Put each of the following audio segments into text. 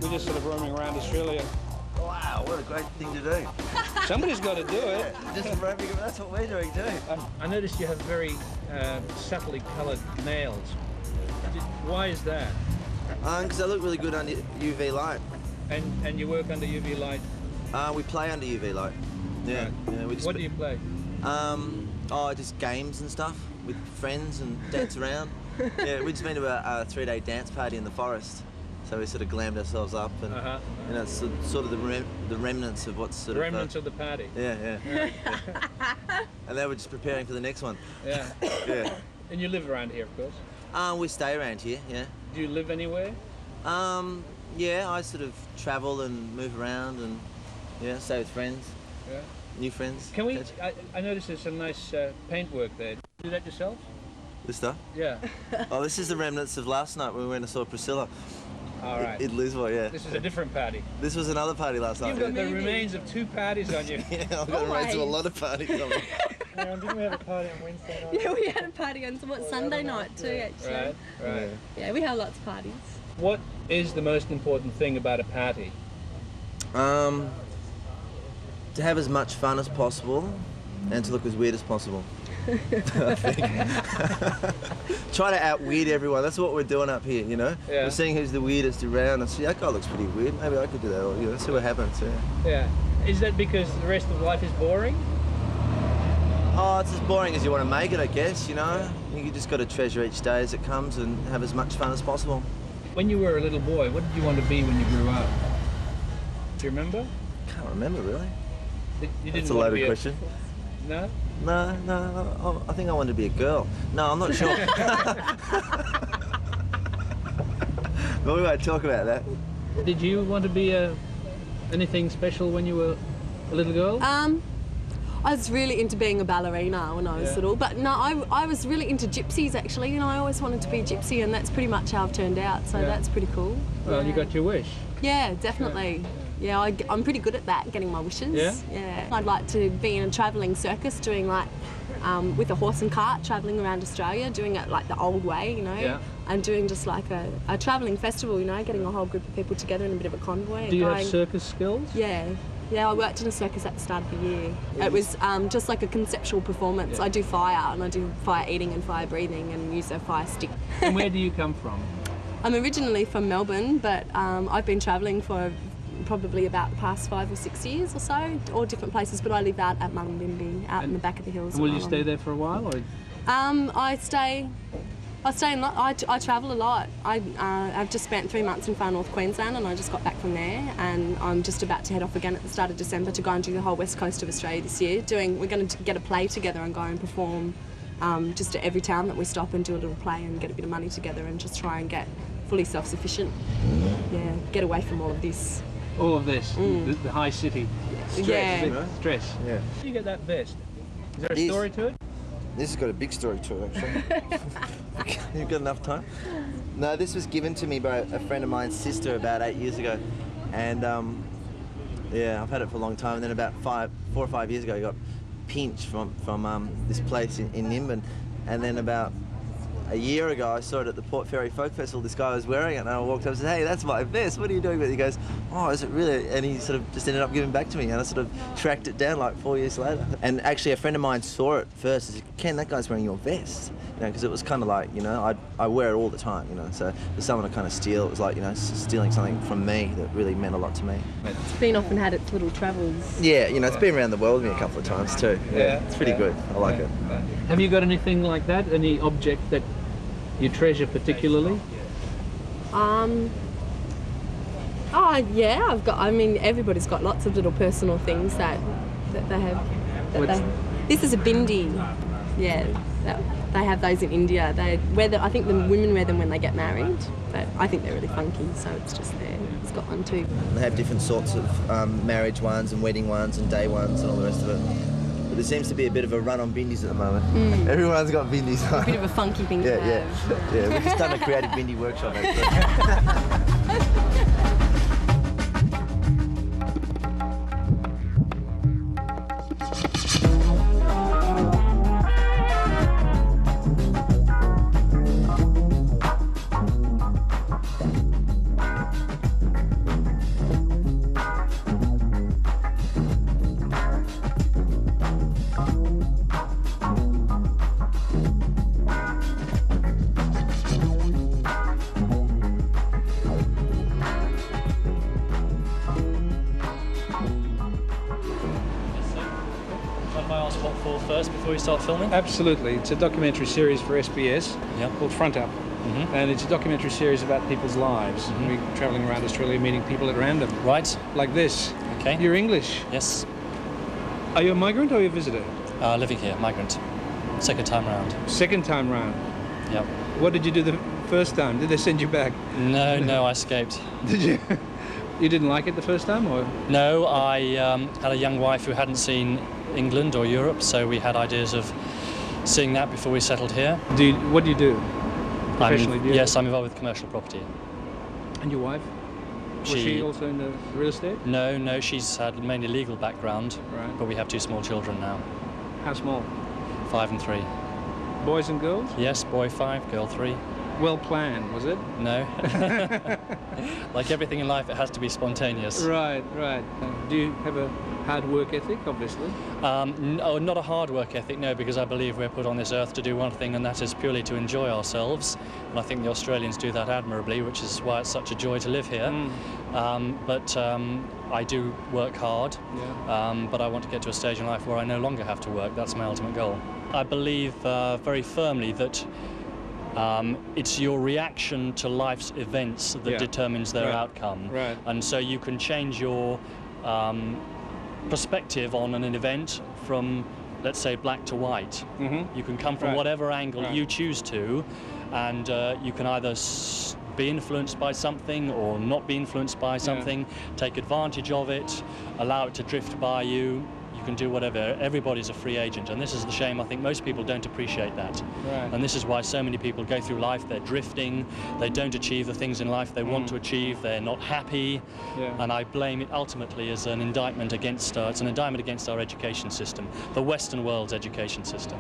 We're just sort of roaming around Australia. Wow, what a great thing to do. Somebody's got to do it. Just roaming, that's what we're doing too. I noticed you have very subtly coloured nails. Why is that? Because they look really good under UV light. And you work under UV light? We play under UV light. Yeah. Right. Yeah, we just What do you play? Just games and stuff with friends and dance around. Yeah, we just been to a 3-day dance party in the forest. So we sort of glammed ourselves up and you know, it's sort of the remnants of what's sort of... Remnants of the party. Yeah. And then we're just preparing for the next one. Yeah. Yeah. And you live around here, of course? We stay around here, yeah. Do you live anywhere? Yeah, I sort of travel and move around and, yeah, stay with friends. Yeah. New friends. Can we... I noticed there's some nice paintwork there. Do you do that yourself? This stuff? Yeah. Oh, this is the remnants of last night when we went and saw Priscilla. All right. In Lismore, yeah. This is a different party. This was another party last night. You've got the remains of 2 parties on you. Yeah, I've got the remains of a lot of parties on me. Didn't we have a party on Wednesday night? Yeah, we had a party on Sunday night too, actually. Right. Yeah, we have lots of parties. What is the most important thing about a party? To have as much fun as possible and to look as weird as possible. I think. Try to out-weird everyone. That's what we're doing up here, you know? Yeah. We're seeing who's the weirdest around and see, that guy looks pretty weird. Maybe I could do that, or, you know, see what happens. Yeah. Is that because the rest of life is boring? Oh, it's as boring as you want to make it, I guess, you know? You just got to treasure each day as it comes and have as much fun as possible. When you were a little boy, what did you want to be when you grew up? Do you remember? Can't remember, really. You didn't That's a want to loaded be question. No? No, I think I wanted to be a girl. No, I'm not sure. But we won't talk about that. Did you want to be anything special when you were a little girl? I was really into being a ballerina when I was little, but no, I was really into gypsies actually. You know, I always wanted to be a gypsy, and that's pretty much how I've turned out. So that's pretty cool. Well, you got your wish. Yeah, definitely. Yeah, I'm pretty good at that, getting my wishes. Yeah? I'd like to be in a travelling circus, doing like with a horse and cart, travelling around Australia, doing it like the old way, you know. Yeah. And doing just like a travelling festival, you know, getting a whole group of people together in a bit of a convoy. Do you have circus skills? Yeah. Yeah, I worked in a circus at the start of the year. It was just like a conceptual performance. I do fire, and I do fire eating and fire breathing and use a fire stick. And where do you come from? I'm originally from Melbourne, but I've been travelling for probably about the past 5 or 6 years or so, all different places, but I live out at Mullumbimby, out in the back of the hills. And will you stay there for a while? Or? I stay a lot. I travel a lot. I've just spent 3 months in far north Queensland, and I just got back from there, and I'm just about to head off again at the start of December to go and do the whole west coast of Australia this year. We're going to get a play together and go and perform just at every town that we stop and do a little play and get a bit of money together and just try and get fully self-sufficient. Yeah, get away from all of this. All of this, the high city. Stress. Yeah. How do you get that vest? Is there a story to it? This has got a big story to it, actually. You've got enough time? No, this was given to me by a friend of mine's sister about 8 years ago. And, yeah, I've had it for a long time. And then about 4 or 5 years ago, I got pinched from this place in Nimbin. And then about a year ago, I saw it at the Port Fairy Folk Festival. This guy was wearing it, and I walked up and said, "Hey, that's my vest. What are you doing with it?" He goes, "Oh, is it really?" And he sort of just ended up giving it back to me, and I sort of tracked it down like 4 years later. And actually, a friend of mine saw it first. He said, "Ken, that guy's wearing your vest." You know, because it was kind of like, you know, I wear it all the time, you know. So for someone to kind of steal, it was like, you know, stealing something from me that really meant a lot to me. It's been off and had its little travels. Yeah, you know, it's been around the world with me a couple of times too. Yeah, it's pretty good. I like it. Have you got anything like that? Any object that you treasure particularly? Oh yeah, I mean, everybody's got lots of little personal things that they have. This is a bindi. Yeah, they have those in India. I think the women wear them when they get married, but I think they're really funky, so it's just there. It's got one too. They have different sorts of marriage ones and wedding ones and day ones and all the rest of it. There seems to be a bit of a run on bindis at the moment. Everyone's got bindis. A bit of a funky thing to have. Yeah, we've just done a creative bindi workshop actually. mind if I ask what for first before we start filming? Absolutely. It's a documentary series for SBS called Front Up. And it's a documentary series about people's lives. We're travelling around Australia meeting people at random. Right. Like this. Okay. You're English. Yes. Are you a migrant or are you a visitor? Living here, migrant. Second time round. Second time round. Yep. What did you do the first time? Did they send you back? No, I escaped. Did you? You didn't like it the first time, or? No, I had a young wife who hadn't seen England or Europe, so we had ideas of seeing that before we settled here. What do you do? Professionally, do you? Yes, I'm involved with commercial property. And your wife? Was she also in the real estate? No, she's had mainly legal background, right. But we have 2 small children now. How small? 5 and 3. Boys and girls? Yes, boy 5, girl 3. Well planned, was it? No. Like everything in life, it has to be spontaneous. Right. Do you have a hard work ethic, obviously? No, not a hard work ethic, no, because I believe we're put on this earth to do one thing, and that is purely to enjoy ourselves. And I think the Australians do that admirably, which is why it's such a joy to live here. But I do work hard, but I want to get to a stage in life where I no longer have to work. That's my ultimate goal. I believe very firmly that it's your reaction to life's events that determines their outcome. Right. And so you can change your perspective on an event from, let's say, black to white. You can come from whatever angle you choose to, and you can either be influenced by something or not be influenced by something, take advantage of it, allow it to drift by you. You can do whatever. Everybody's a free agent, and this is the shame. I think most people don't appreciate that. Right. And this is why so many people go through life, they're drifting, they don't achieve the things in life they want to achieve, they're not happy, and I blame it ultimately as an indictment against, it's an indictment against our education system, the Western world's education system.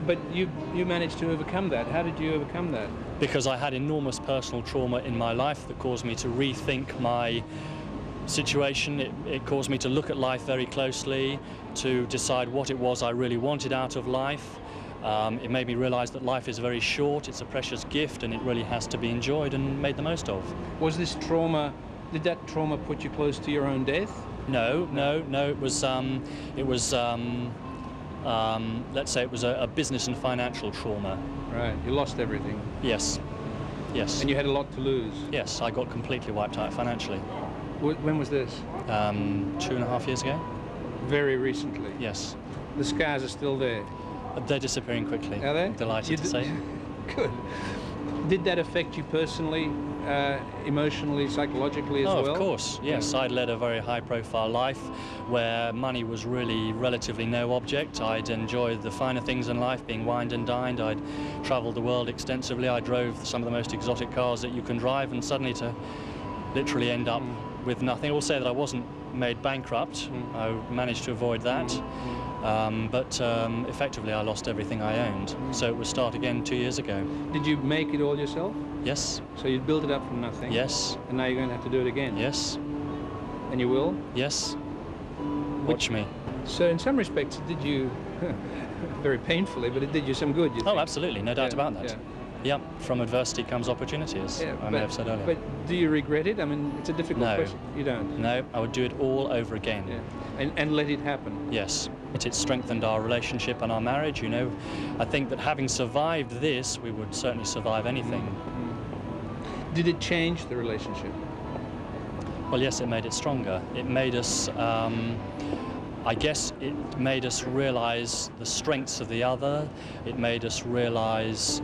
But you managed to overcome that. How did you overcome that? Because I had enormous personal trauma in my life that caused me to rethink my situation. It caused me to look at life very closely, to decide what it was I really wanted out of life. It made me realise that life is very short, it's a precious gift, and it really has to be enjoyed and made the most of. Was this trauma, did that trauma put you close to your own death? No. It was let's say it was a business and financial trauma. Right, you lost everything. Yes. And you had a lot to lose. Yes, I got completely wiped out financially. When was this? 2.5 years ago. Very recently? Yes. The scars are still there? They're disappearing quickly. Are they? Delighted to say. Good. Did that affect you personally, emotionally, psychologically as well? Oh, of course, yes. I'd led a very high-profile life where money was really relatively no object. I'd enjoyed the finer things in life, being wined and dined. I'd travelled the world extensively. I drove some of the most exotic cars that you can drive, and suddenly to literally end up with nothing. I will say that I wasn't made bankrupt. I managed to avoid that. But effectively I lost everything I owned. So it was start again 2 years ago. Did you make it all yourself? Yes. So you built it up from nothing? Yes. And now you're going to have to do it again? Yes. And you will? Yes. Watch me. So in some respects it did you, very painfully, but it did you some good, you think? Oh, absolutely, no doubt about that. Yeah, from adversity comes opportunity, as I may have said earlier. But do you regret it? I mean, it's a difficult question. You don't? No, I would do it all over again. Yeah. And let it happen? Yes. It strengthened our relationship and our marriage, you know. I think that having survived this, we would certainly survive anything. Did it change the relationship? Well, yes, it made it stronger. It made us, I guess it made us realise the strengths of the other. It made us realise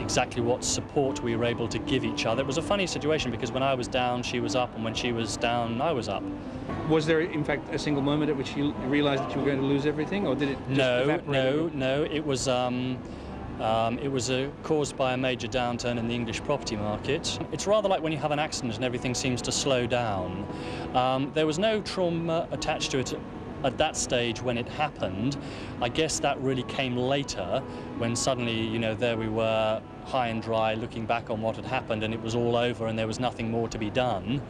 exactly what support we were able to give each other. It was a funny situation because when I was down, she was up, and when she was down, I was up. Was there, in fact, a single moment at which you realised that you were going to lose everything, or did it just evaporate? No. It was caused by a major downturn in the English property market. It's rather like when you have an accident and everything seems to slow down. There was no trauma attached to it at that stage when it happened. I guess that really came later, when suddenly, you know, there we were, high and dry, looking back on what had happened, and it was all over and there was nothing more to be done.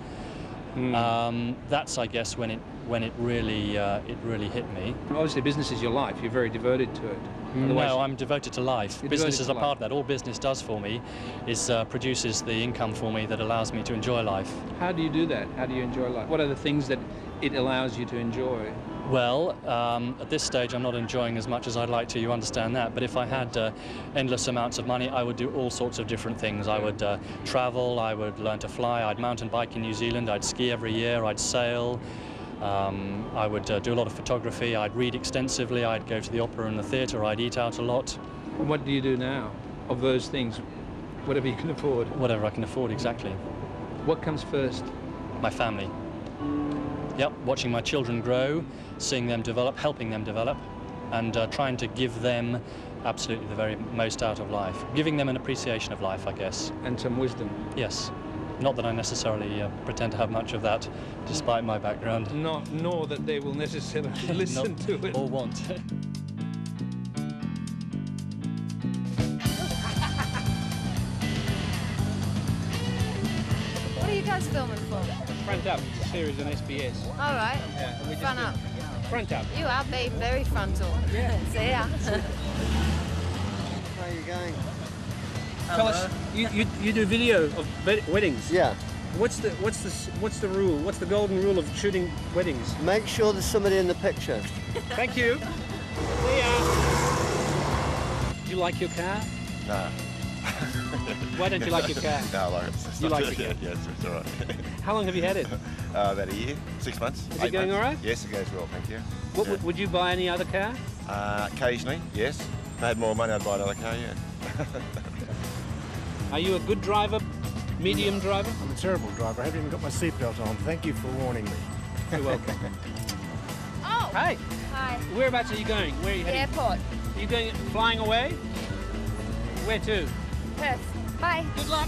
That's, I guess, when it really hit me. Obviously, business is your life. You're very devoted to it. No, I'm devoted to life. Business is a part of that. All business does for me is produces the income for me that allows me to enjoy life. How do you do that? How do you enjoy life? What are the things that it allows you to enjoy? Well, at this stage I'm not enjoying as much as I'd like to, you understand that, but if I had endless amounts of money, I would do all sorts of different things. I would travel, I would learn to fly, I'd mountain bike in New Zealand, I'd ski every year, I'd sail, I would do a lot of photography, I'd read extensively, I'd go to the opera and the theatre, I'd eat out a lot. And what do you do now of those things? Whatever you can afford? Whatever I can afford, exactly. What comes first? My family. Yep, watching my children grow, seeing them develop, helping them develop, and trying to give them absolutely the very most out of life. Giving them an appreciation of life, I guess. And some wisdom. Yes. Not that I necessarily pretend to have much of that, despite my background. Nor that they will necessarily listen to it. Or want. What are you guys filming for? Front Up, it's a series on SBS. All right. Yeah, and we just Front do- up. Front Up. You are being very frontal. Yeah. See ya. Where are you going? Tell us, you do video of weddings. Yeah. What's the rule? What's the golden rule of shooting weddings? Make sure there's somebody in the picture. Thank you. See ya. Do you like your car? No. Why don't you like your car? No, I like it. You like the car? Yeah, it's all right. How long have you had it? About a year, 6 months. Is it going all right? Yes, it goes well, thank you. What, Yeah. would you buy any other car? Occasionally, yes. If I had more money, I'd buy another car, yeah. Are you a good driver? Medium driver? I'm a terrible driver. I haven't even got my seatbelt on. Thank you for warning me. You're welcome. Oh. Hey, Hi. whereabouts are you going? Where are you heading? Airport. Are you going flying away? Where to? Perth. Bye. Good luck.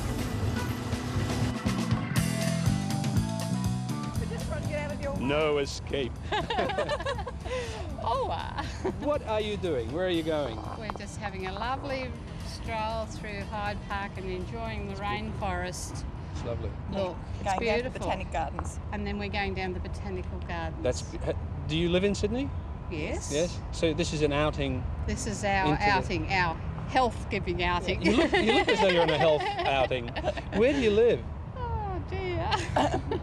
No escape. Oh, What are you doing? Where are you going? we're just having a lovely stroll through Hyde Park and enjoying the rainforest. It's lovely. Look, it's Going down to beautiful. Botanic Gardens. And then we're going down the Botanical Gardens. Do you live in Sydney? Yes. Yes. So this is an outing. This is our Into the- outing, our health-giving outing. You look as though you're on a health outing. Where do you live? Oh dear.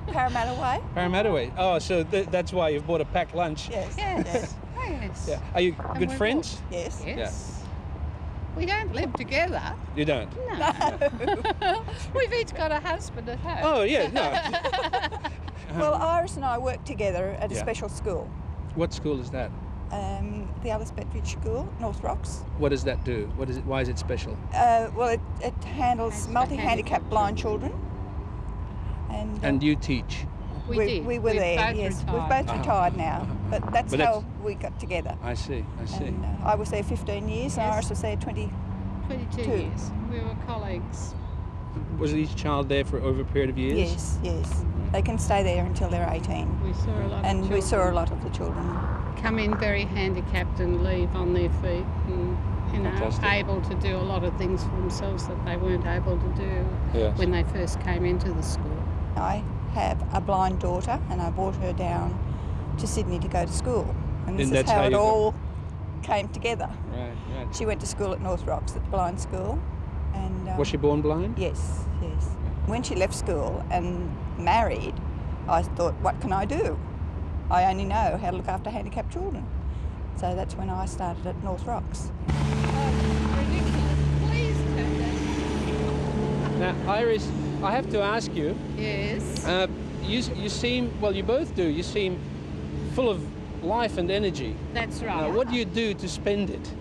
Parramatta Way? Parramatta Way. Oh, so that's why you've bought a packed lunch. Yes. Yes. Oh, yes. Yeah. Are you And good we've friends? Yes. Yes. We don't live together. You don't? No. We've each got a husband at home. Oh, yeah, no. Well, Iris and I work together at a Yeah. special school, What school is that? the Alice Bedfridge School, North Rocks. What does that do? What is it? Why is it special? Well, it handles It's for multi-handicapped blind children. And you teach? We did. We were We've there, both yes. retired. We've both retired now, but that's But how we got together. I see. And, I was there 15 years and Yes. Iris was there 20. 22 Two. years. We were colleagues. Was each child there for over a period of years? Yes, yes. They can stay there until they're 18. We saw a lot And of we saw a children lot of the children. come in very handicapped and leave on their feet and, Fantastic. able to do a lot of things for themselves that they weren't able to do Yes. when they first came into the school. I have a blind daughter and I brought her down to Sydney to go to school. And this And is that's how how it you got- all came together. Right, right. She went to school at North Rocks, at the blind school. And Was she born blind? Yes, yes. When she left school and married, I thought, what can I do? I only know how to look after handicapped children. So that's when I started at North Rocks. Ridiculous. Please turn that. Now, Iris, I have to ask you. Yes. You seem, well, you both do. You seem full of life and energy. That's right. Now, what do you do to spend it?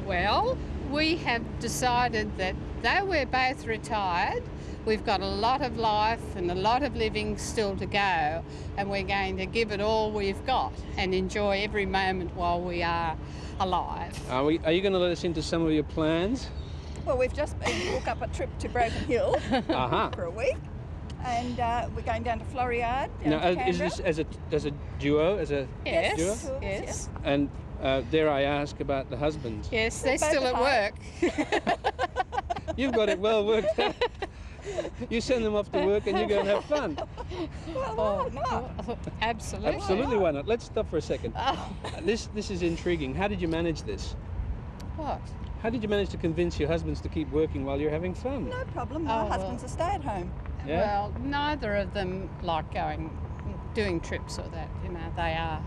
Well, we have decided that though we're both retired, we've got a lot of life and a lot of living still to go, and we're going to give it all we've got and enjoy every moment while we are alive. Are you going to let us into some of your plans? Well, we've just been to book up a trip to Broken Hill Uh-huh. for a week. And we're going down to Floriade, down Now, to is Canberra. this as a duo, as a Yes. duo? Two of us, Yes. And dare I ask about the husbands? Yes, they're Both still at at work. You've got it well worked out. You send them off to work and you go and have fun. Well, why not? Absolutely. Absolutely, why not? Let's stop for a second. Oh, This is intriguing. How did you manage this? what? How did you manage to convince your husbands to keep working while you're having fun? No problem. My Oh, well. husband's a stay-at-home. Yeah? Well, neither of them like doing trips or that. You know, they are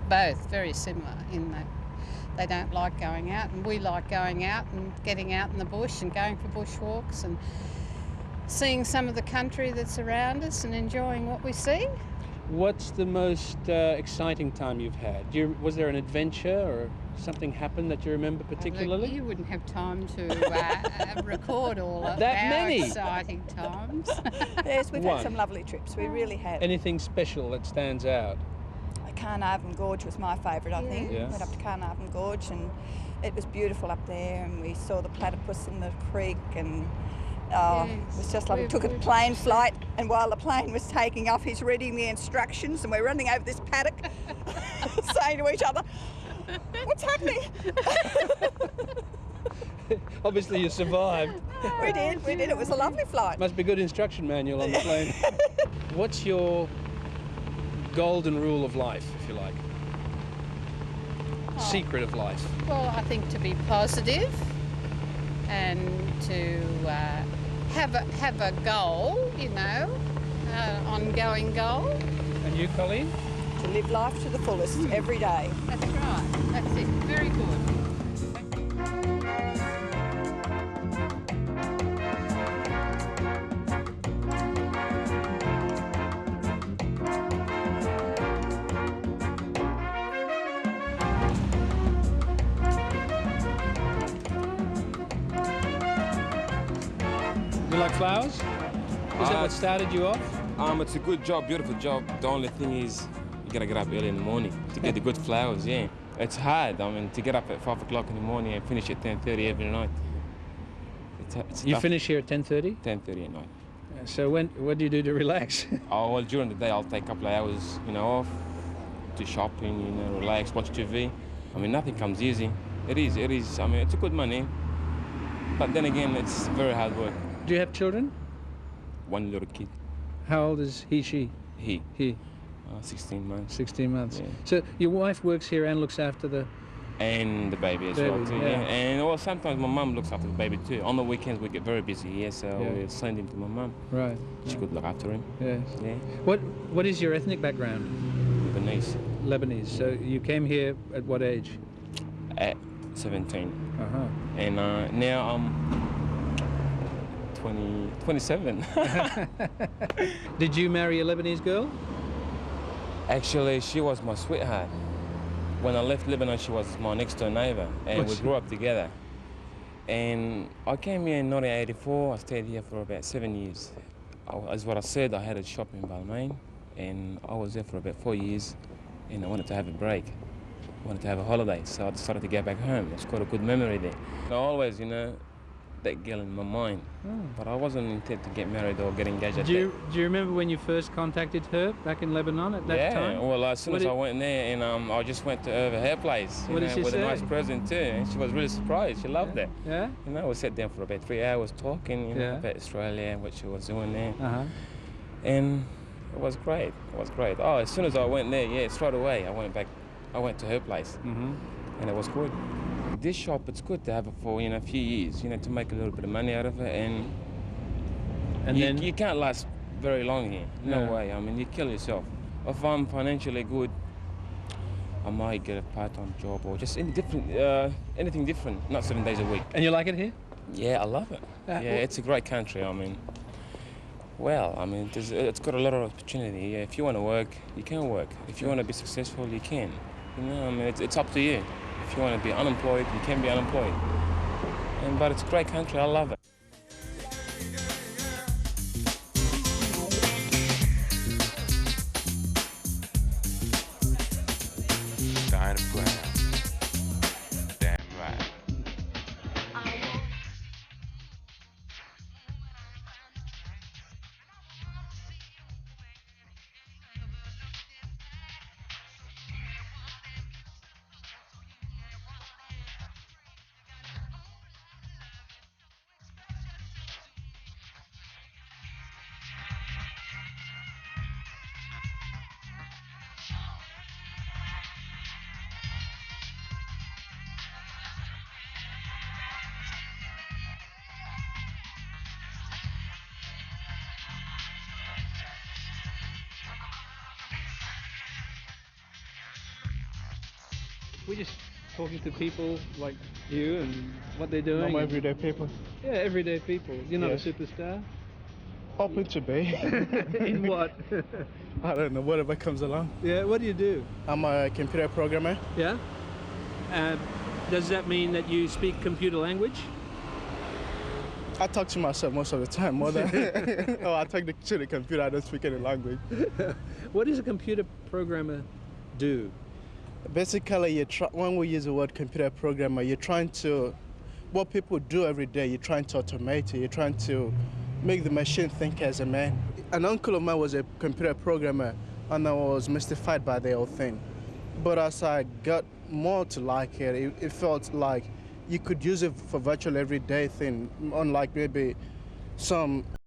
both very similar in that they don't like going out, and we like going out and getting out in the bush and going for bushwalks and seeing some of the country that's around us and enjoying what we see. What's the most exciting time you've had? Was there an adventure or something happened that you remember particularly? You wouldn't have time to record all of That our many? exciting times. Yes, we've One. had some lovely trips. We really have. Anything special that stands out? Carnarvon Gorge was my favourite, I think. Yeah. Went up to Carnarvon Gorge and it was beautiful up there, and we saw the platypus in the creek, and it was just lovely. We took a plane flight, and while the plane was taking off, he's reading the instructions, and we're running over this paddock saying to each other, "What's happening?" Obviously you survived. We did. It was a lovely flight. Must be a good instruction manual on the plane. What's your golden rule of life, if you like? Secret of life? Well, I think to be positive and to have a goal, you know, ongoing goal. And you, Colleen? To live life to the fullest every day. That's right. That's it. Very good. You like flowers? Is that what started you off? It's a good job, beautiful job. The only thing is you gotta get up early in the morning to get the good flowers, yeah. It's hard, to get up at 5 o'clock in the morning and finish at 10:30 every night. It's You tough. finish here at 10:30? 10:30 at night. So what do you do to relax? Well, during the day I'll take a couple of hours, off, do shopping, relax, watch TV. Nothing comes easy. It is. It's a good money, but then again, it's very hard work. Do you have children? One little kid. How old is he, she? He. 16 months. 16 months. Yeah. So your wife works here and looks after the... And the baby as well too, yeah. And sometimes my mum looks after the baby too. On the weekends we get very busy here, so we send him to my mum. Right. She could look after him. Yes. Yeah. What is your ethnic background? Lebanese. Lebanese. So you came here at what age? At 17. Uh-huh. And now I'm 27. Did you marry a Lebanese girl? Actually, she was my sweetheart. When I left Lebanon, she was my next door neighbor, and we grew up together. And I came here in 1984. I stayed here for about 7 years. As what I said, I had a shop in Balmain, and I was there for about 4 years, and I wanted to have a break. I wanted to have a holiday, so I decided to go back home. It's got a good memory there. I always, that girl in my mind, but I wasn't intent to get married or get engaged at Do you remember when you first contacted her back in Lebanon at that time? Yeah, well, as soon as I went there, and I just went to her place with a nice present too, and she was really surprised. She loved it. Yeah? We sat down for about 3 hours talking about Australia and what she was doing there. And it was great. It was great. Oh, as soon as I went there, straight away, I went to her place, and it was good. This shop, it's good to have it for a few years, to make a little bit of money out of it, and then you can't last very long here. No way. You kill yourself. If I'm financially good, I might get a part-time job or just anything different, not 7 days a week. And you like it here? Yeah, I love it. It's a great country. It's got a lot of opportunity. Yeah, if you want to work, you can work. If you want to be successful, you can. It's up to you. If you want to be unemployed, you can be unemployed. But it's a great country. I love it. Died of ground. Damn right. We're just talking to people like you and what they're doing. Normal everyday people. Yeah, everyday people. You're not Yes. a superstar? Open to be. In what? I don't know, whatever comes along. Yeah, what do you do? I'm a computer programmer. Yeah? Does that mean that you speak computer language? I talk to myself most of the time, more than I talk to the computer, I don't speak any language. What does a computer programmer do? Basically, when we use the word computer programmer, you're trying to, what people do every day, you're trying to automate it, you're trying to make the machine think as a man. An uncle of mine was a computer programmer, and I was mystified by the whole thing. But as I got more to like it, it felt like you could use it for virtual everyday thing, unlike maybe some